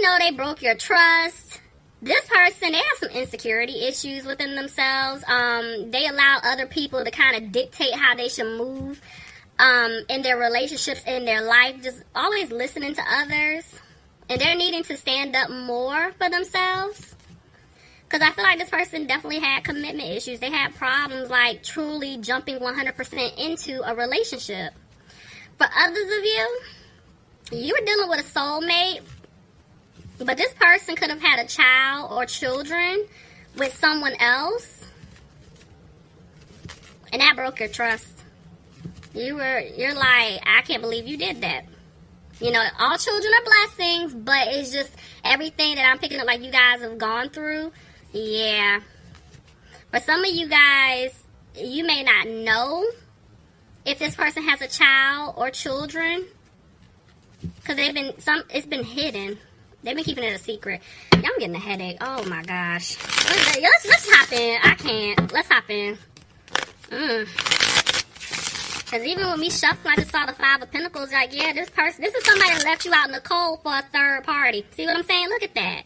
know they broke your trust. This person, they have some insecurity issues within themselves. They allow other people to kind of dictate how they should move in their relationships, in their life, just always listening to others. And they're needing to stand up more for themselves. Because I feel like this person definitely had commitment issues. They had problems like truly jumping 100% into a relationship. For others of you, you were dealing with a soulmate. But this person could have had a child or children with someone else. And that broke your trust. You're like, I can't believe you did that. You know, all children are blessings, but it's just everything that I'm picking up like you guys have gone through. Yeah. For some of you guys, you may not know if this person has a child or children. Because it's been hidden. They've been keeping it a secret. Yeah, I'm getting a headache. Oh my gosh. Let's hop in. I can't. Let's hop in. Because even when we shuffle, I just saw the Five of Pentacles. Like, yeah, this is somebody that left you out in the cold for a third party. See what I'm saying? Look at that.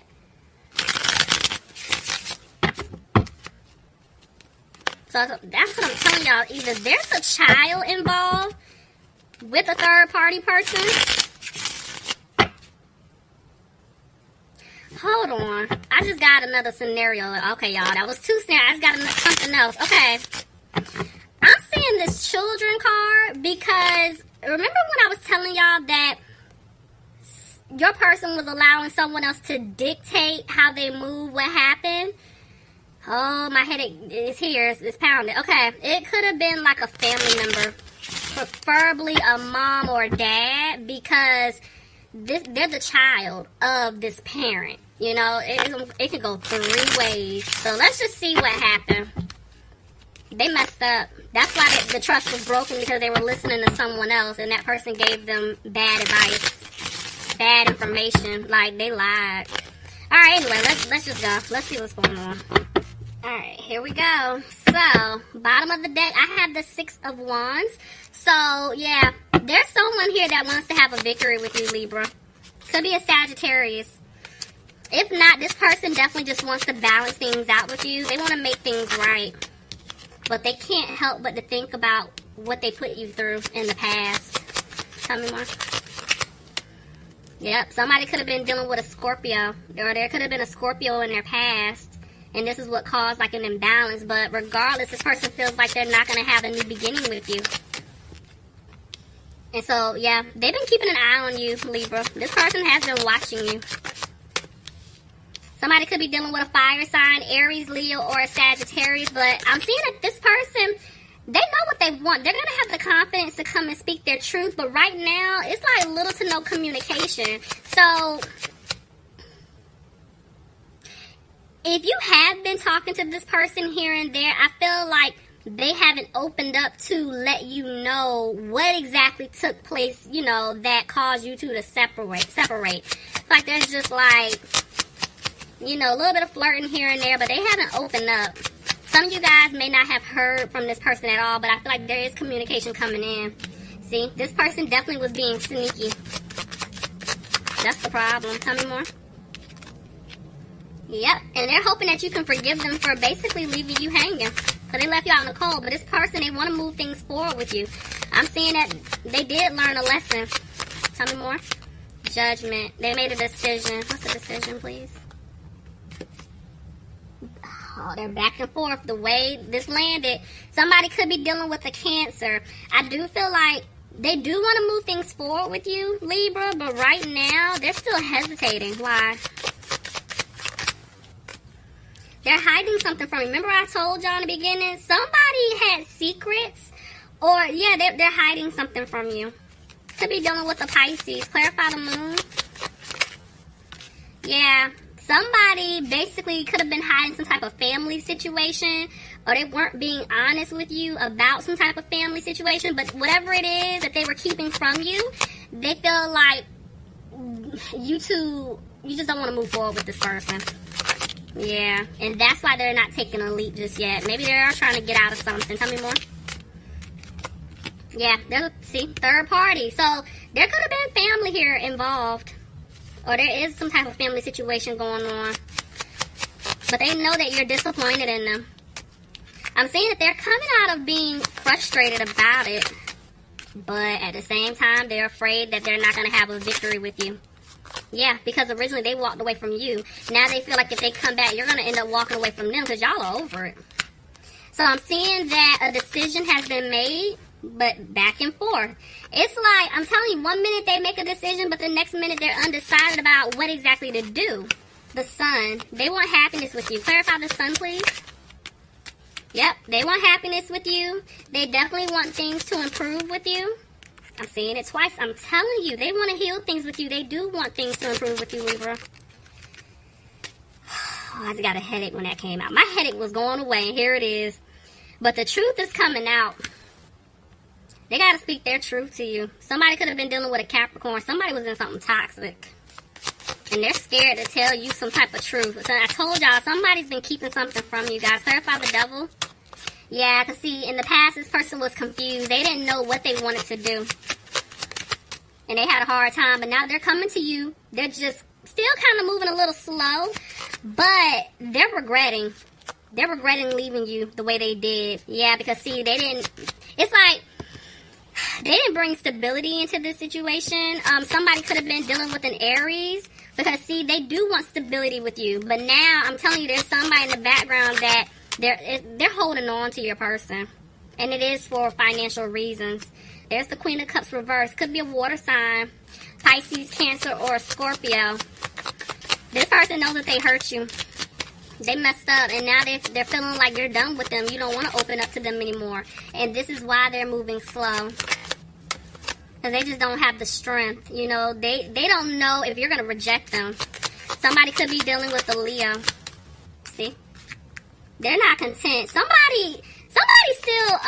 So that's what I'm telling y'all. Either there's a child involved with a third party person. Hold on. I just got another scenario. Okay, y'all. That was two scenarios. I just got something else. Okay. I'm seeing this children card because remember when I was telling y'all that your person was allowing someone else to dictate how they move, what happened? Oh, my headache is here. It's pounding. Okay. It could have been like a family member. Preferably a mom or a dad because they're the child of this parent. You know, it can go three ways. So let's just see what happened. They messed up. That's why the trust was broken, because they were listening to someone else and that person gave them bad advice, bad information. Like, they lied. Alright, anyway, let's just go. Let's see what's going on. Alright, here we go. So, bottom of the deck, I have the Six of Wands. So, yeah, there's someone here that wants to have a victory with you, Libra. Could be a Sagittarius. If not, this person definitely just wants to balance things out with you. They want to make things right. But they can't help but to think about what they put you through in the past. Tell me more. Yep, somebody could have been dealing with a Scorpio. Or there could have been a Scorpio in their past. And this is what caused like an imbalance. But regardless, this person feels like they're not going to have a new beginning with you. And so, yeah, they've been keeping an eye on you, Libra. This person has been watching you. Somebody could be dealing with a fire sign, Aries, Leo, or a Sagittarius. But I'm seeing that this person, they know what they want. They're going to have the confidence to come and speak their truth. But right now, it's like little to no communication. So, if you have been talking to this person here and there, I feel like they haven't opened up to let you know what exactly took place, you know, that caused you two to separate. Like, there's just like, you know, a little bit of flirting here and there, but they haven't opened up. Some of you guys may not have heard from this person at all, but I feel like there is communication coming in. See, this person definitely was being sneaky. That's the problem. Tell me more. Yep, and they're hoping that you can forgive them for basically leaving you hanging. Because they left you out in the cold. But this person, they want to move things forward with you. I'm seeing that they did learn a lesson. Tell me more. Judgment. They made a decision. What's the decision, please? Oh, they're back and forth. The way this landed, somebody could be dealing with a Cancer. I do feel like they do want to move things forward with you, Libra, but right now, they're still hesitating. Why? They're hiding something from you. Remember I told y'all in the beginning? Somebody had secrets. Or, yeah, they're hiding something from you. Could be dealing with a Pisces. Clarify the moon. Yeah. Somebody basically could have been hiding some type of family situation, or they weren't being honest with you about some type of family situation, but whatever it is that they were keeping from you, they feel like you just don't want to move forward with this person. Yeah, and that's why they're not taking a leap just yet. Maybe they're trying to get out of something. Tell me more. Yeah, see, third party. So there could have been family here involved. Or there is some type of family situation going on. But they know that you're disappointed in them. I'm saying that they're coming out of being frustrated about it. But at the same time, they're afraid that they're not going to have a victory with you. Yeah, because originally they walked away from you. Now they feel like if they come back, you're going to end up walking away from them because y'all are over it. So I'm seeing that a decision has been made, but back and forth. It's like, I'm telling you, one minute they make a decision, but the next minute they're undecided about what exactly to do. The sun. They want happiness with you. Clarify the sun, please. Yep, they want happiness with you. They definitely want things to improve with you. I'm seeing it twice. I'm telling you, they want to heal things with you. They do want things to improve with you, Libra. Oh, I just got a headache when that came out. My headache was going away, and here it is. But the truth is coming out. They got to speak their truth to you. Somebody could have been dealing with a Capricorn. Somebody was in something toxic. And they're scared to tell you some type of truth. So I told y'all, somebody's been keeping something from you guys. Clarify the devil. Yeah, because see, in the past, this person was confused. They didn't know what they wanted to do. And they had a hard time. But now they're coming to you. They're just still kind of moving a little slow. But they're regretting. They're regretting leaving you the way they did. Yeah, because see, they didn't... It's like... They didn't bring stability into this situation. Somebody could have been dealing with an Aries. Because, see, they do want stability with you. But now, I'm telling you, there's somebody in the background that they're holding on to your person. And it is for financial reasons. There's the Queen of Cups reversed. Could be a water sign. Pisces, Cancer, or Scorpio. This person knows that they hurt you. They messed up. And now they're feeling like you're done with them. You don't want to open up to them anymore. And this is why they're moving slow. Because they just don't have the strength. You know, they don't know if you're going to reject them. Somebody could be dealing with a Leo. See? They're not content. Somebody's still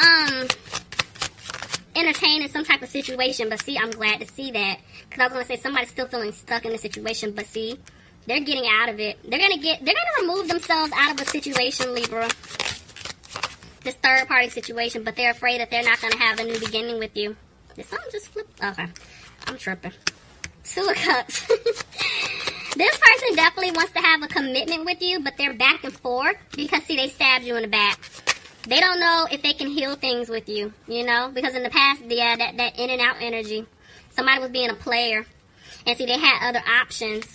entertaining some type of situation. But see, I'm glad to see that. Because I was going to say somebody's still feeling stuck in the situation. But see, they're getting out of it. They're going to remove themselves out of a situation, Libra. This third party situation. But they're afraid that they're not going to have a new beginning with you. Did something just flip? Okay. I'm tripping. Two of Cups. This person definitely wants to have a commitment with you, but they're back and forth because, see, they stabbed you in the back. They don't know if they can heal things with you, you know? Because in the past, yeah, that in and out energy. Somebody was being a player. And, see, they had other options.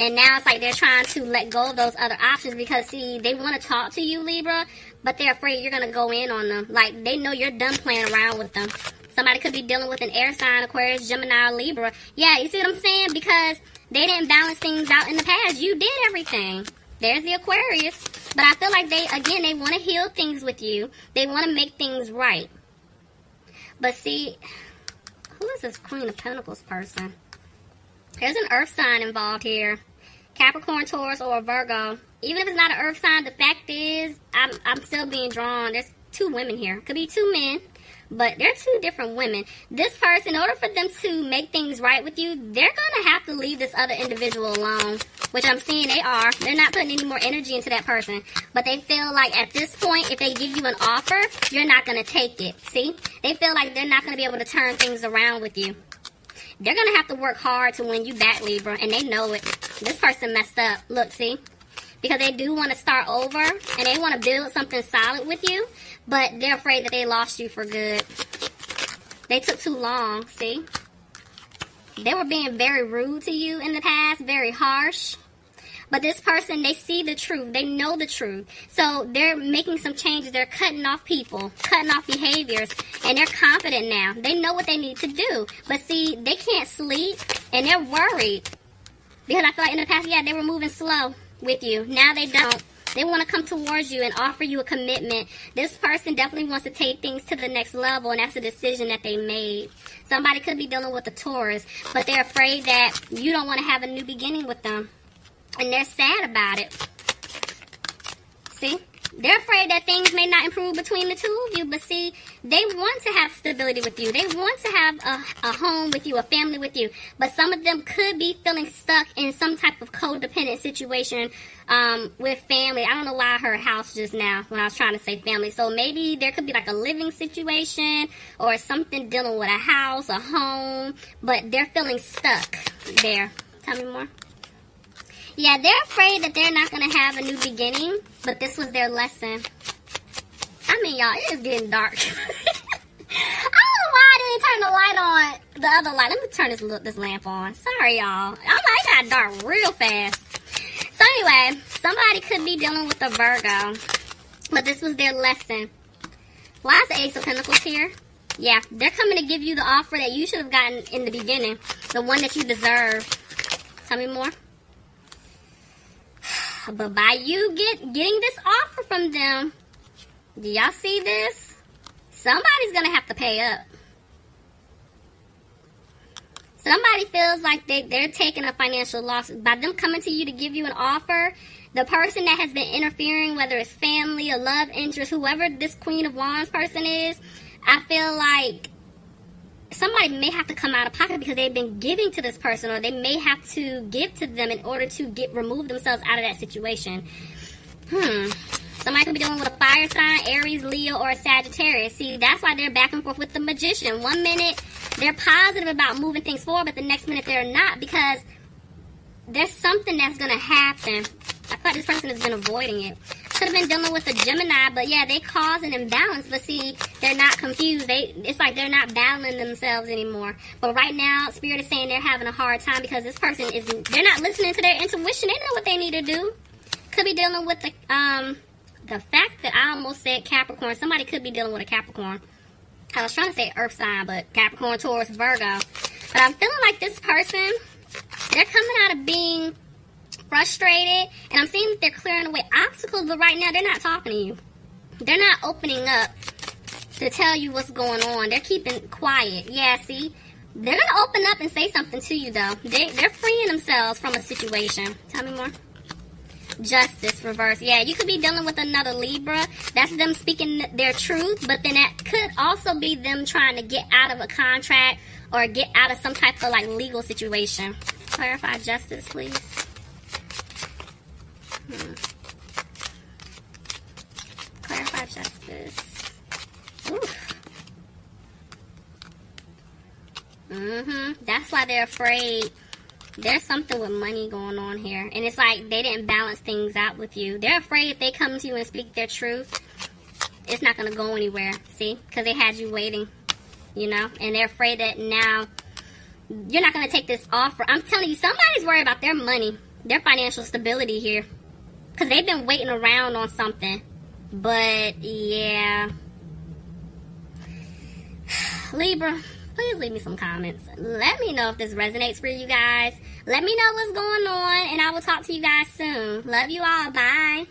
And now it's like they're trying to let go of those other options because, see, they want to talk to you, Libra, but they're afraid you're going to go in on them. Like, they know you're done playing around with them. Somebody could be dealing with an air sign, Aquarius, Gemini, or Libra. Yeah, you see what I'm saying? Because they didn't balance things out in the past. You did everything. There's the Aquarius. But I feel like they want to heal things with you. They want to make things right. But see, who is this Queen of Pentacles person? There's an earth sign involved here. Capricorn, Taurus, or Virgo. Even if it's not an earth sign, the fact is, I'm still being drawn. There's two women here. Could be two men. But they're two different women. This person, in order for them to make things right with you, they're going to have to leave this other individual alone. Which I'm seeing they are. They're not putting any more energy into that person. But they feel like at this point, if they give you an offer, you're not going to take it. See? They feel like they're not going to be able to turn things around with you. They're going to have to work hard to win you back, Libra. And they know it. This person messed up. Look, see? Because they do want to start over. And they want to build something solid with you. But they're afraid that they lost you for good. They took too long, see? They were being very rude to you in the past, very harsh. But this person, they see the truth. They know the truth. So they're making some changes. They're cutting off people, cutting off behaviors. And they're confident now. They know what they need to do. But see, they can't sleep. And they're worried. Because I feel like in the past, yeah, they were moving slow with you. Now they don't. They want to come towards you and offer you a commitment. This person definitely wants to take things to the next level, and that's a decision that they made. Somebody could be dealing with a Taurus, but they're afraid that you don't want to have a new beginning with them. And they're sad about it. See? They're afraid that things may not improve between the two of you, but see, they want to have stability with you. They want to have a home with you, a family with you. But some of them could be feeling stuck in some type of codependent situation with family. I don't know why I heard house just now when I was trying to say family. So maybe there could be like a living situation or something dealing with a house, a home, but they're feeling stuck there. Tell me more. Yeah, they're afraid that they're not going to have a new beginning, but this was their lesson. I mean, y'all, it is getting dark. I don't know why I didn't turn the light on, the other light. Let me turn this lamp on. Sorry, y'all. It got dark real fast. So anyway, somebody could be dealing with a Virgo, but this was their lesson. Why is the Ace of Pentacles here? Yeah, they're coming to give you the offer that you should have gotten in the beginning, the one that you deserve. Tell me more. But by you getting this offer from them, do y'all see this? Somebody's going to have to pay up. Somebody feels like they're taking a financial loss. By them coming to you to give you an offer, the person that has been interfering, whether it's family, a love interest, whoever this Queen of Wands person is, I feel like somebody may have to come out of pocket because they've been giving to this person, or they may have to give to them in order to remove themselves out of that situation. Somebody could be dealing with a fire sign, Aries, Leo, or a Sagittarius. See, that's why they're back and forth with the Magician. One minute, they're positive about moving things forward, but the next minute they're not, because there's something that's going to happen. I thought this person has been avoiding it. Could have been dealing with a Gemini, but yeah, they cause an imbalance. But see, they're not confused. It's like they're not battling themselves anymore. But right now, Spirit is saying they're having a hard time because this person they're not listening to their intuition. They know what they need to do. Could be dealing with the fact that I almost said Capricorn. Somebody could be dealing with a Capricorn. I was trying to say Earth sign, but Capricorn, Taurus, Virgo. But I'm feeling like this person, they're coming out of being frustrated, and I'm seeing that they're clearing away obstacles, but right now they're not talking to you. They're not opening up to tell you what's going on. They're keeping quiet. Yeah, see? They're going to open up and say something to you, though. They're freeing themselves from a situation. Tell me more. Justice, reverse. Yeah, you could be dealing with another Libra. That's them speaking their truth, but then that could also be them trying to get out of a contract or get out of some type of like legal situation. Clarify justice, please. Clarify justice. Oof. That's why they're afraid. There's something with money going on here. And it's like they didn't balance things out with you. They're afraid if they come to you and speak their truth, it's not going to go anywhere. See? Because they had you waiting. You know? And they're afraid that now you're not going to take this offer. I'm telling you, somebody's worried about their money, their financial stability here. Because they've been waiting around on something. But, yeah. Libra, please leave me some comments. Let me know if this resonates for you guys. Let me know what's going on, and I will talk to you guys soon. Love you all. Bye.